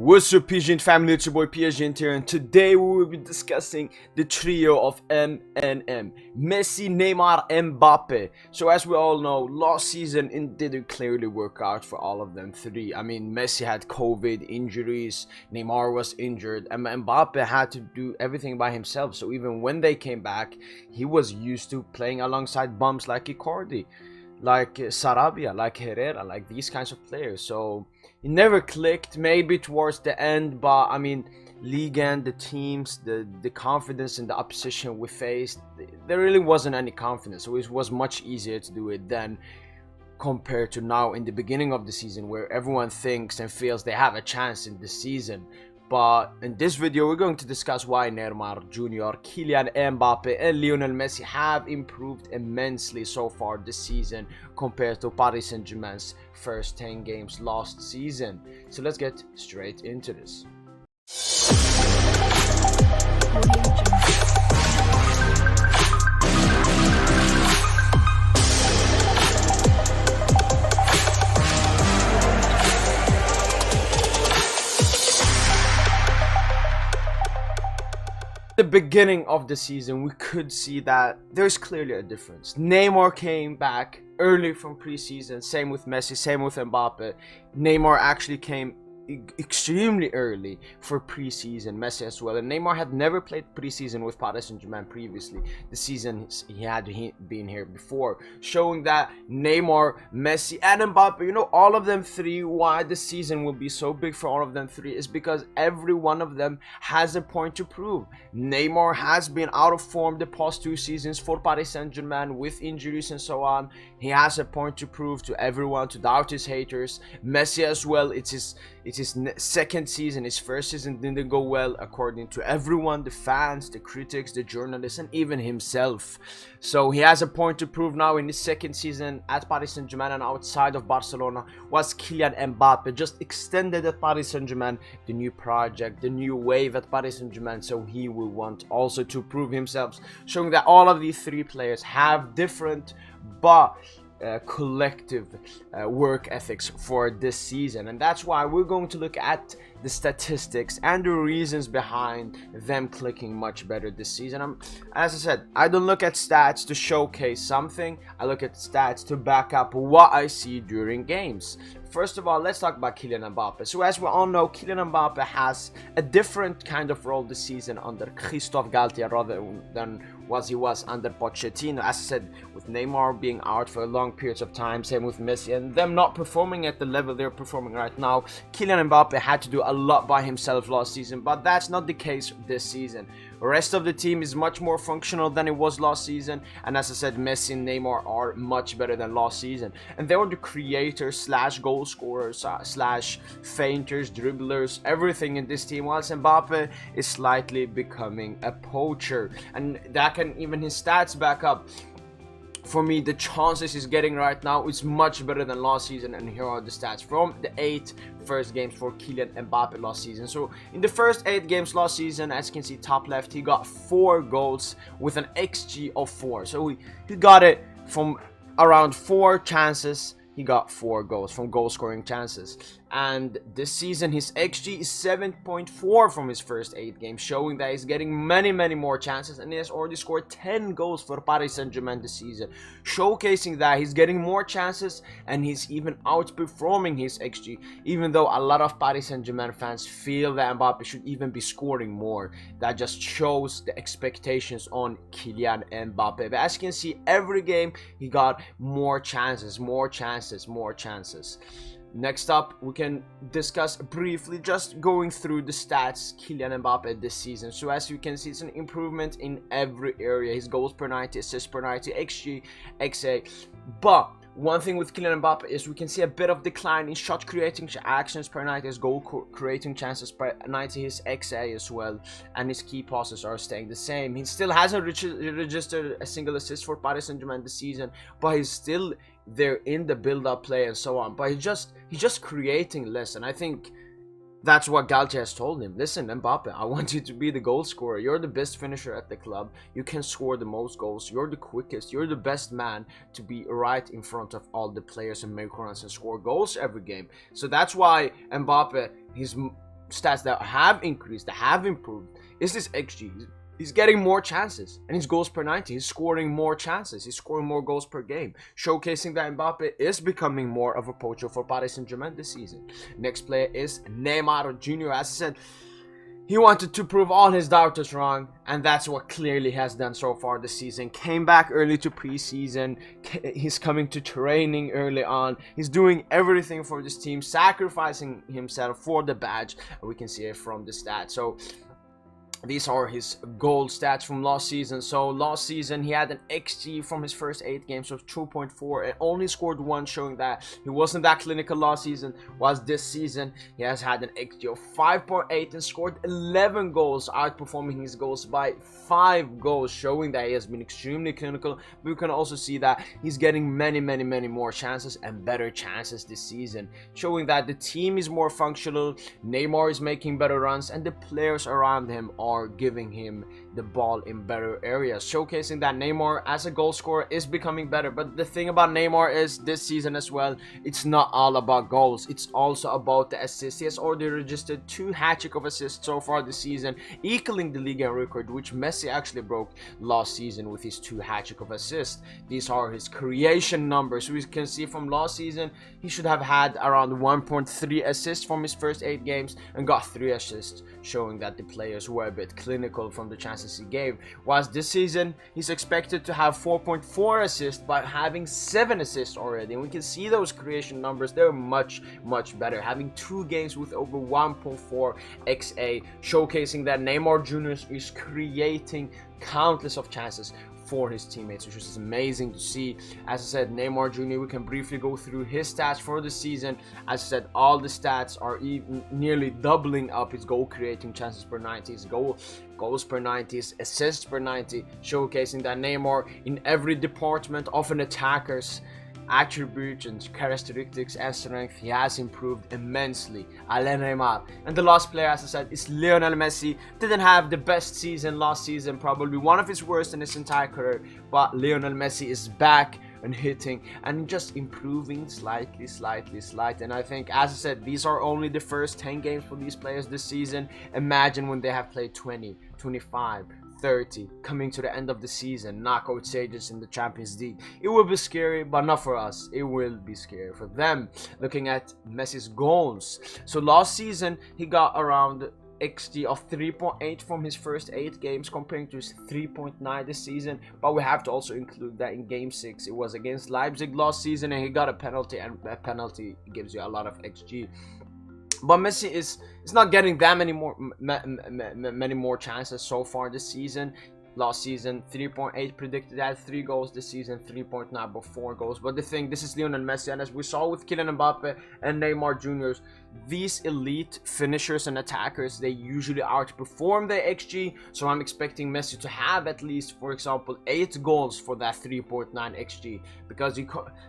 What's up, PSGINT family? It's your boy PSGINT here, and today we will be discussing the trio of MNM: Messi, Neymar, Mbappe. So as we all know, last season it didn't clearly work out for all of them three. I mean, Messi had COVID, injuries, Neymar was injured, and Mbappe had to do everything by himself. So even when they came back, he was used to playing alongside bums like Icardi, like Sarabia, like Herrera, like these kinds of players. So it never clicked, maybe towards the end, but I mean, league and the teams, the confidence in the opposition we faced, there really wasn't any confidence. So it was much easier to do it then compared to now in the beginning of the season, where everyone thinks and feels they have a chance in the season. But in this video, we're going to discuss why Neymar Jr., Kylian Mbappe, and Lionel Messi have improved immensely so far this season compared to Paris Saint-Germain's first 10 games last season. So let's get straight into this. The beginning of the season, we could see that there's clearly a difference. Neymar came back early from preseason, same with Messi, same with Mbappe. Neymar actually came extremely early for preseason, Messi as well, and Neymar had never played preseason with Paris Saint-Germain previously. The season he had been here before, showing that Neymar, Messi, and Mbappe, you know, all of them three, why the season will be so big for all of them three is because every one of them has a point to prove. Neymar has been out of form the past 2 seasons for Paris Saint-Germain with injuries and so on. He has a point to prove to everyone, to doubt his haters. Messi as well, it's his second season. His first season didn't go well according to everyone, the fans, the critics, the journalists, and even himself. So he has a point to prove now in his second season at Paris Saint-Germain and outside of Barcelona. Was Kylian Mbappe just extended at Paris Saint-Germain, the new project, the new wave at Paris Saint-Germain, so he will want also to prove himself, showing that all of these three players have different but collective work ethics for this season. And that's why we're going to look at the statistics and the reasons behind them clicking much better this season. As I said, I don't look at stats to showcase something, I look at stats to back up what I see during games. First of all, let's talk about Kylian Mbappe. So as we all know, Kylian Mbappe has a different kind of role this season under Christophe Galtier rather than what he was under Pochettino. As I said, with Neymar being out for long periods of time, same with Messi, and them not performing at the level they're performing right now, Kylian Mbappe had to do a lot by himself last season, but that's not the case this season. The rest of the team is much more functional than it was last season, and as I said, Messi and Neymar are much better than last season, and they were the creators slash goal scorers slash feinters, dribblers, everything in this team, whilst Mbappe is slightly becoming a poacher, and that can even his stats back up. For me, the chances he's getting right now is much better than last season, and here are the stats from the 8 first games for Kylian Mbappe last season. So in the first 8 games last season, as you can see top left, he got 4 goals with an XG of 4. So he got it from around 4 chances. He got 4 goals from goal scoring chances, and this season his XG is 7.4 from his first 8 games, showing that he's getting many more chances, and he has already scored 10 goals for Paris Saint-Germain this season, showcasing that he's getting more chances and he's even outperforming his XG, even though a lot of Paris Saint-Germain fans feel that Mbappe should even be scoring more. That just shows the expectations on Kylian Mbappe. But as you can see, every game he got more chances. Next up, we can discuss briefly, just going through the stats, Kylian Mbappe this season. So as you can see, it's an improvement in every area. His goals per 90, assists per 90, XG, XA. But one thing with Kylian Mbappe is we can see a bit of decline in shot creating actions per 90, his goal creating chances per 90, his XA as well, and his key passes are staying the same. He still hasn't registered a single assist for Paris Saint-Germain this season, but he's still there in the build-up play and so on. But he's just creating less, and I think That's what Galtier has told him. Listen, Mbappe, I want you to be the goal scorer. You're the best finisher at the club. You can score the most goals. You're the quickest. You're the best man to be right in front of all the players and make runs and score goals every game. So that's why Mbappe, he's stats that have increased, that have improved, is this XG. He's getting more chances, and his goals per 90. He's scoring more chances. He's scoring more goals per game, showcasing that Mbappe is becoming more of a poacher for Paris Saint-Germain this season. Next player is Neymar Jr. As I said, he wanted to prove all his doubters wrong, and that's what clearly has done so far this season. Came back early to preseason. He's coming to training early on. He's doing everything for this team, sacrificing himself for the badge. We can see it from the stats. So these are his goal stats from last season. So last season he had an XG from his first 8 games of 2.4 and only scored 1, showing that he wasn't that clinical last season. Whilst this season he has had an XG of 5.8 and scored 11 goals, outperforming his goals by 5 goals, showing that he has been extremely clinical. But we can also see that he's getting many more chances and better chances this season, showing that the team is more functional. Neymar is making better runs, and the players around him are giving him the ball in better areas, showcasing that Neymar as a goal scorer is becoming better. But the thing about Neymar is this season as well, it's not all about goals, it's also about the assists. He has already registered 2 hat-trick of assists so far this season, equaling the league record which Messi actually broke last season with his 2 hat-trick of assists. These are his creation numbers. We can see from last season he should have had around 1.3 assists from his first 8 games and got 3 assists, showing that the players were a bit clinical from the chances he gave. Whilst this season he's expected to have 4.4 assists by having 7 assists already, and we can see those creation numbers. They're much better, having 2 games with over 1.4 XA, showcasing that Neymar Jr. is creating countless of chances for his teammates, which is amazing to see. As I said, Neymar Jr., we can briefly go through his stats for the season. As I said, all the stats are even nearly doubling up his goal creating chances per 90, his goals per 90, assists per 90, showcasing that Neymar in every department of an attacker's attributes and characteristics and strength, he has improved immensely. Alain Neymar. And the last player, as I said, is Lionel Messi. Didn't have the best season last season, probably one of his worst in his entire career, but Lionel Messi is back and hitting and just improving slightly. And I think, as I said, these are only the first 10 games for these players this season. Imagine when they have played 20, 25, 30, coming to the end of the season, knockout stages in the Champions League. It will be scary, but not for us. It will be scary for them. Looking at Messi's goals, so last season he got around XG of 3.8 from his first 8 games, comparing to his 3.9 this season. But we have to also include that in game 6 it was against Leipzig last season and he got a penalty, and a penalty gives you a lot of XG. But Messi is not getting that many more chances so far this season. Last season 3.8 predicted, at 3 goals. This season 3.9 but 4 goals. But the thing, this is Lionel Messi, and as we saw with Kylian Mbappe and Neymar Jr., these elite finishers and attackers, they usually outperform their XG. So I'm expecting Messi to have at least, for example, 8 goals for that 3.9 XG, because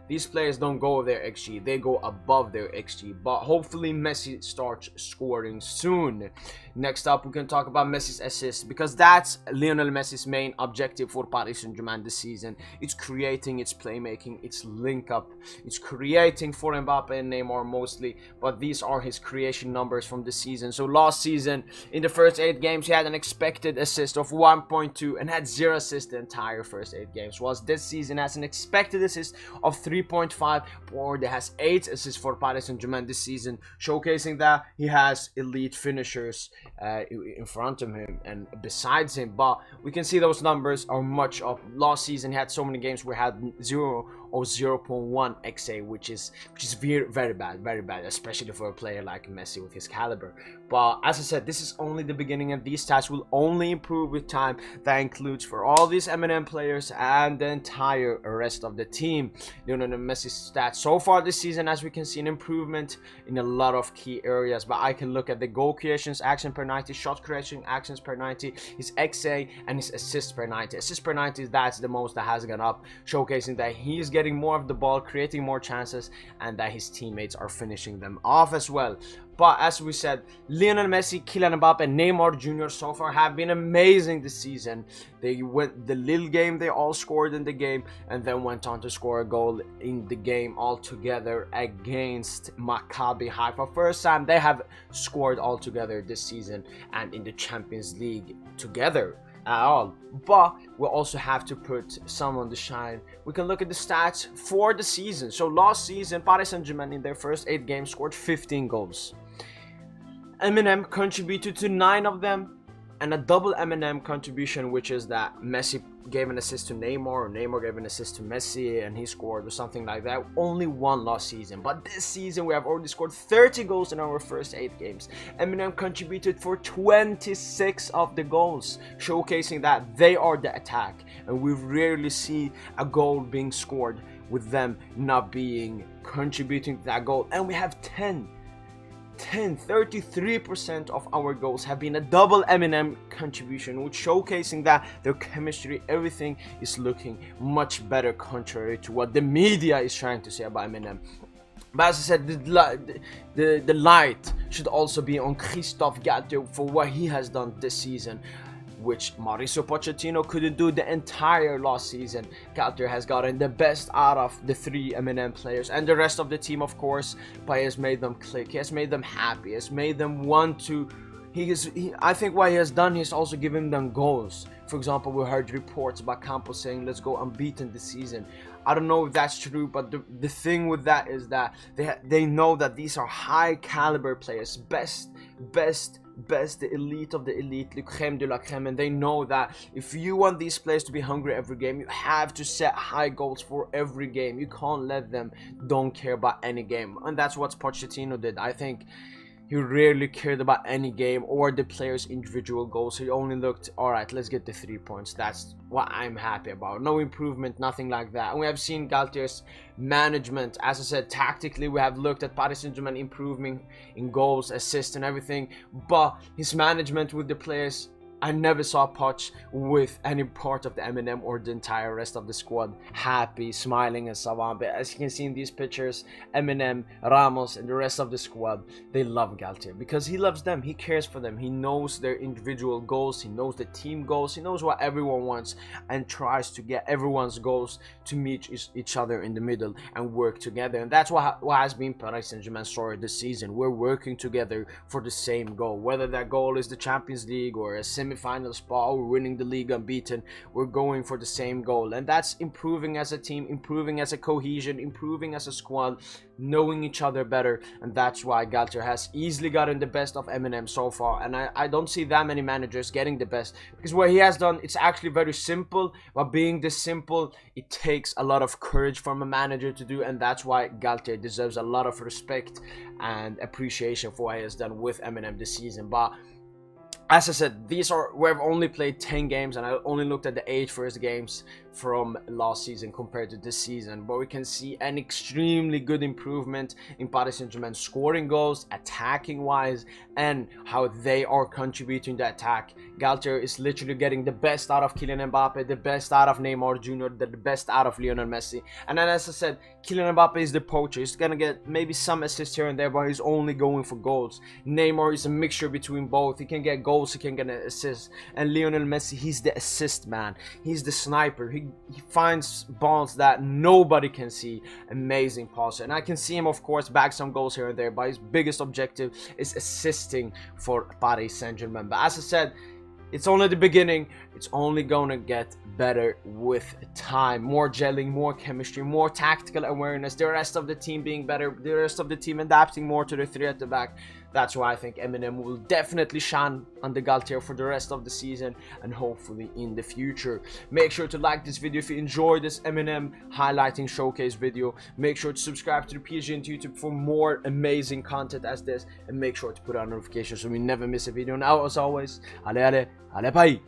these players don't go their XG, they go above their XG. But hopefully Messi starts scoring soon. Next up, we can talk about Messi's assists, because that's Lionel Messi's main objective for Paris Saint-Germain this season. It's creating, it's playmaking, it's link up, it's creating for Mbappe and Neymar mostly, but these are his creation numbers from the season. So last season, in the first 8 games, he had an expected assist of 1.2 and had 0 assists the entire first 8 games, whilst this season has an expected assist of 3.5, or there has 8 assists for Paris Saint-Germain this season, showcasing that he has elite finishers in front of him and besides him. But we can see those numbers are much up. Last season he had so many games where he had 0 or 0.1 XA, which is very bad, especially for a player like Messi with his caliber. But as I said, this is only the beginning, and these stats will only improve with time. That includes for all these MNM players and the entire rest of the team. Lionel Messi's stats so far this season, as we can see, an improvement in a lot of key areas. But I can look at the goal creations action per 90, shot creation actions per 90, his XA and his assists per 90. Assists per 90, that's the most that has gone up, showcasing that he's getting more of the ball, creating more chances, and that his teammates are finishing them off as well. But as we said, Lionel Messi, Kylian Mbappe, and Neymar Jr. so far have been amazing this season. They went the little game, they all scored in the game, and then went on to score a goal in the game all together against Maccabi Haifa. First time they have scored all together this season and in the Champions League together at all. But we'll also have to put some on the shine. We can look at the stats for the season. So last season, Paris Saint-Germain in their first 8 games scored 15 goals. MNM contributed to 9 of them, and a double MNM contribution, which is that Messi gave an assist to Neymar, or Neymar gave an assist to Messi and he scored, or something like that. Only 1 last season, but this season we have already scored 30 goals in our first 8 games. MNM contributed for 26 of the goals, showcasing that they are the attack, and we rarely see a goal being scored with them not being contributing to that goal. And we have 33% of our goals have been a double MNM contribution, which showcasing that their chemistry, everything is looking much better, contrary to what the media is trying to say about MNM. But as I said, the light should also be on Christophe Galtier for what he has done this season, which Mauricio Pochettino couldn't do the entire last season. Galtier has gotten the best out of the 3 MNM players and the rest of the team, of course, but he has made them click, he has made them happy, he has made them want to. I think what he has done, he's also given them goals. For example, we heard reports about Campos saying, let's go unbeaten this season. I don't know if that's true, but the thing with that is that they know that these are high caliber players, best, the elite of the elite, le crème de la crème, and they know that if you want these players to be hungry every game, you have to set high goals for every game. You can't let them don't care about any game, and that's what Pochettino did. I think he rarely cared about any game or the players' individual goals. He only looked, alright, let's get the 3 points. That's what I'm happy about. No improvement, nothing like that. And we have seen Galtier's management. As I said, tactically, we have looked at Paris Saint-Germain improving in goals, assists, and everything. But his management with the players, I never saw Poch with any part of the MNM or the entire rest of the squad happy, smiling, and so on. But as you can see in these pictures, MNM, Ramos, and the rest of the squad, they love Galtier because he loves them. He cares for them. He knows their individual goals. He knows the team goals. He knows what everyone wants and tries to get everyone's goals to meet each other in the middle and work together. And that's what has been Paris Saint-Germain's story this season. We're working together for the same goal, whether that goal is the Champions League or a semi-final spot or winning the league unbeaten. We're going for the same goal, and that's improving as a team, improving as a cohesion, improving as a squad, knowing each other better. And that's why Galtier has easily gotten the best of MNM so far, and I don't see that many managers getting the best, because what he has done, it's actually very simple, but being this simple, it takes a lot of courage from a manager to do, and that's why Galtier deserves a lot of respect and appreciation for what he has done with MNM this season. But as I said, we've only played 10 games, and I only looked at the 8 first games from last season compared to this season. But we can see an extremely good improvement in Paris Saint-Germain scoring goals, attacking wise, and how they are contributing to attack. Galtier is literally getting the best out of Kylian Mbappe, the best out of Neymar Jr., the best out of Lionel Messi. And then, as I said, Kylian Mbappe is the poacher. He's gonna get maybe some assists here and there, but he's only going for goals. Neymar is a mixture between both. He can get goals, he can get an assist. And Lionel Messi, he's the assist man. He's the sniper. He finds balls that nobody can see. Amazing passer. And I can see him, of course, bag some goals here and there, but his biggest objective is assisting for Paris Saint-Germain. But as I said, it's only the beginning. It's only gonna get better with time. More gelling, more chemistry, more tactical awareness, the rest of the team being better, the rest of the team adapting more to the 3 at the back. That's why I think MNM will definitely shine under Galtier for the rest of the season and hopefully in the future. Make sure to like this video if you enjoyed this MNM highlighting showcase video. Make sure to subscribe to the PSGINT YouTube for more amazing content as this, and make sure to put on notifications so we never miss a video. Now, as always, allez, bye!